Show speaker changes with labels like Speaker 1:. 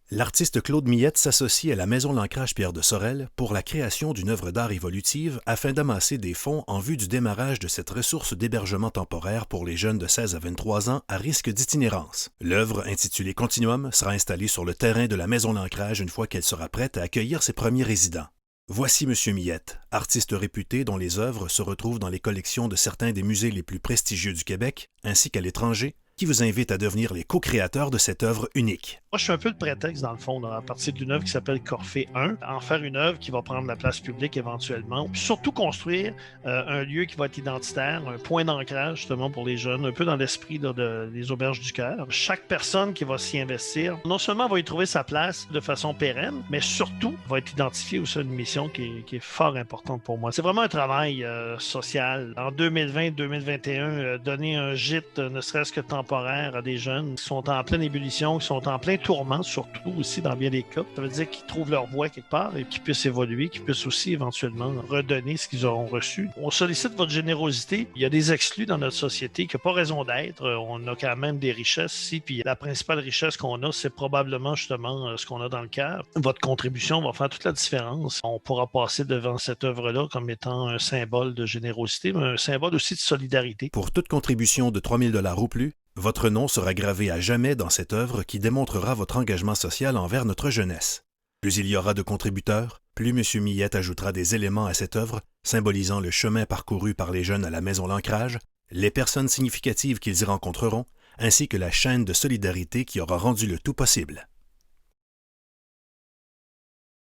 Speaker 1: L'artiste Claude Millette s'associe à la Maison L'Ancrage Pierre de Sorel pour la création d'une œuvre d'art évolutive afin d'amasser des fonds en vue du démarrage de cette ressource d'hébergement temporaire pour les jeunes de 16 à 23 ans à risque d'itinérance. L'œuvre, intitulée Continuum, sera installée sur le terrain de la Maison L'Ancrage une fois qu'elle sera prête à accueillir ses premiers résidents. Voici M. Millette, artiste réputé dont les œuvres se retrouvent dans les collections de certains des musées les plus prestigieux du Québec, ainsi qu'à l'étranger, qui vous invite à devenir les co-créateurs de cette œuvre unique.
Speaker 2: Moi, je suis un peu le prétexte, dans le fond, à partir d'une œuvre qui s'appelle Corphée 1, en faire une œuvre qui va prendre la place publique éventuellement. Puis surtout construire un lieu qui va être identitaire, un point d'ancrage justement pour les jeunes, un peu dans l'esprit des auberges du cœur. Chaque personne qui va s'y investir, non seulement va y trouver sa place de façon pérenne, mais surtout va être identifiée aussi à une mission qui est fort importante pour moi. C'est vraiment un travail social. En 2020-2021, donner un gîte, ne serait-ce que temporaire, à des jeunes qui sont en pleine ébullition, qui sont en plein tourment, surtout aussi dans bien des cas. Ça veut dire qu'ils trouvent leur voie quelque part et qu'ils puissent évoluer, qu'ils puissent aussi éventuellement redonner ce qu'ils auront reçu. On sollicite votre générosité. Il y a des exclus dans notre société qui n'ont pas raison d'être. On a quand même des richesses ici, puis la principale richesse qu'on a, c'est probablement justement ce qu'on a dans le cœur. Votre contribution va faire toute la différence. On pourra passer devant cette œuvre-là comme étant un symbole de générosité, mais un symbole aussi de solidarité.
Speaker 1: Pour toute contribution de 3 000 $ ou plus, votre nom sera gravé à jamais dans cette œuvre qui démontrera votre engagement social envers notre jeunesse. Plus il y aura de contributeurs, plus M. Millette ajoutera des éléments à cette œuvre, symbolisant le chemin parcouru par les jeunes à la Maison L'Ancrage, les personnes significatives qu'ils y rencontreront, ainsi que la chaîne de solidarité qui aura rendu le tout possible.